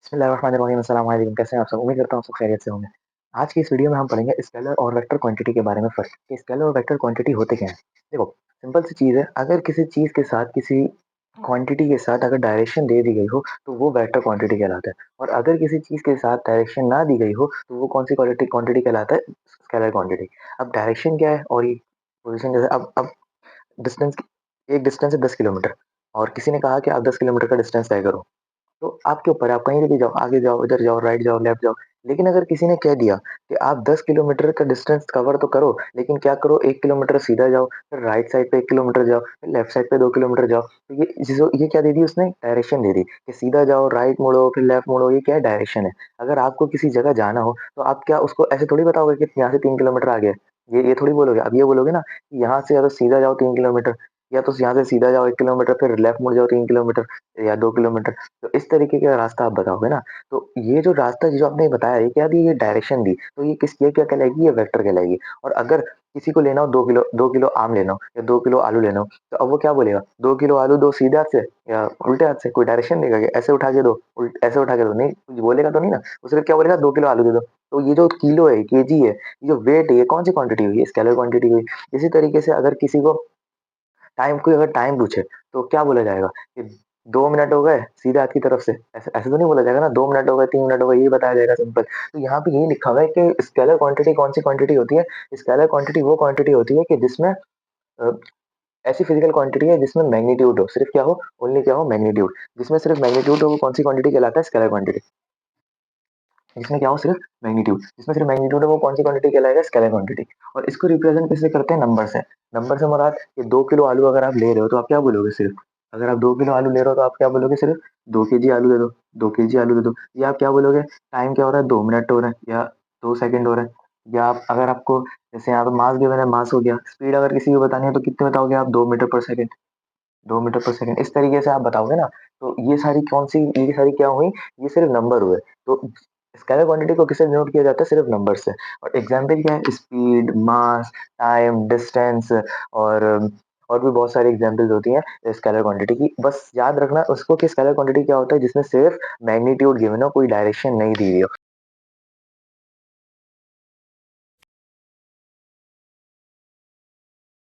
बिस्मिल्लाहिर्रहमानिर्रहीम, अस्सलाम वालेकुम। कैसे हैं आप सब? उम्मीद करता हूँ सब खैरियत से होंगे। आज की इस वीडियो में हम पढ़ेंगे स्केलर और वेक्टर क्वांटिटी के बारे में फ़र्क, कि स्केलर और वेक्टर क्वांटिटी होते क्या हैं? देखो, सिंपल सी चीज़ है, अगर किसी चीज़ के साथ किसी क्वांटिटी के साथ अगर डायरेक्शन दे दी गई हो, तो वो वेक्टर क्वांटिटी कहलाता है, और अगर किसी चीज़ के साथ डायरेक्शन ना दी गई हो, तो वो कौन-सी क्वालिटी क्वांटिटी कहलाता है? Scalar quantity. अब डायरेक्शन क्या है और ये पोज़ीशन जैसे अब डिस्टेंस, एक डिस्टेंस है 10 किलोमीटर और किसी ने कहा कि आप 10 किलोमीटर का डिस्टेंस तय करो। तो आपके ऊपर है, आप कहीं भी जाओ, आगे जाओ, इधर जाओ, राइट जाओ, लेफ्ट जाओ। लेकिन अगर किसी ने कह दिया कि आप 10 किलोमीटर का डिस्टेंस कवर तो करो, लेकिन क्या करो, 1 किलोमीटर सीधा जाओ, फिर राइट साइड पे 1 किलोमीटर जाओ, फिर लेफ्ट साइड पे 2 किलोमीटर जाओ। तो ये क्या दे दी उसने? डायरेक्शन दे दी कि सीधा जाओ, राइट मुड़ो, फिर लेफ्ट मुड़ो, ये क्या है? डायरेक्शन है। अगर आपको किसी जगह जाना हो, तो आप क्या उसको ऐसे थोड़ी बताओगे कि यहाँ से 3 किलोमीटर आगे है। ये थोड़ी बोलोगे। अब ये बोलोगे ना कि यहाँ से या तो सीधा जाओ 3 किलोमीटर, या तो यहाँ से सीधा जाओ 1 किलोमीटर, फिर लेफ्ट मुड़ जाओ 3 किलोमीटर या 2 किलोमीटर। तो इस तरीके का रास्ता आप बताओगे ना। तो ये जो रास्ता जो आपने बताया, ये क्या दी? ये डायरेक्शन दी। तो ये क्या कहलाएगी? ये वेक्टर कहलाएगी। और अगर किसी को लेना हो 2 किलो आम लेना हो या 2 किलो आलू लेना हो, तो अब वो क्या बोलेगा? 2 किलो आलू दो सीधे हाथ से या उल्टे हाथ से? कोई डायरेक्शन देगा कि ऐसे उठा के दो, ऐसे उठा के दो? नहीं, कुछ बोलेगा तो नहीं ना। वो सिर्फ क्या बोलेगा? 2 किलो आलू दे दो। तो ये जो किलो है, केजी है, ये जो वेट है, ये कौन सी क्वांटिटी हुई? ये स्केलर क्वांटिटी हुई। इसी तरीके से अगर किसी को कोई अगर टाइम पूछे, तो क्या बोला जाएगा कि 2 मिनट हो गए सीधे हाथ की तरफ से, ऐसे ऐसे तो नहीं बोला जाएगा ना। 2 मिनट हो गए, 3 मिनट हो गए, यही बताया जाएगा सिंपल। तो यहाँ पे यही लिखा हुआ है कि स्केलर क्वांटिटी कौन सी क्वांटिटी होती है? स्केलर क्वांटिटी वो क्वांटिटी होती है कि जिसमें अ, ऐसी फिजिकल क्वांटिटी है जिसमें मैग्नीट्यूड हो, सिर्फ क्या हो? ओनली क्या हो? मैग्नीट्यूड। जिसमें सिर्फ मैग्नीट्यूड हो, वो कौन सी क्वांटिटी कहलाता है? Scalar quantity. जिसमें क्या हो? सिर्फ मैग्नीट्यूड। जिसमें सिर्फ मैग्नीट्यूड है, वो कौन सी क्वांटिटी कहलाएगा? Scalar quantity. और इसको रिप्रेजेंट किससे करते हैं? नंबर से। नंबर से मुराद ये 2 किलो आलू अगर आप ले रहे हो, तो आप क्या बोलोगे? सिर्फ अगर आप 2 किलो आलू ले रहे हो, तो आप क्या बोलोगे? सिर्फ 2 केजी आलू दे दो, 2 केजी आलू दे दो। या आप क्या बोलोगे? टाइम क्या हो रहा है? 2 मिनट हो रहा है या 2 सेकंड हो रहा है। या आप अगर आपको जैसे यहाँ पे मास गिवन है, मास हो गया। स्पीड अगर किसी को बतानी है, तो कितने बताओगे आप? 2 मीटर पर सेकंड। 2 मीटर पर सेकंड, इस तरीके से आप बताओगे ना। तो ये सारी क्या हुई? ये सिर्फ नंबर हुए। तो स्केलर क्वांटिटी को किससे डिनोट किया जाता है? सिर्फ नंबर से। और एग्जाम्पल क्या है? स्पीड, मास, टाइम, डिस्टेंस, और और भी बहुत सारी एग्जाम्पल्स होती हैं स्केलर क्वांटिटी की। बस याद रखना उसको कि स्केलर क्वांटिटी क्या होता है? जिसमें सिर्फ मैग्नीट्यूड गिवन हो, कोई डायरेक्शन नहीं दी हुई हो।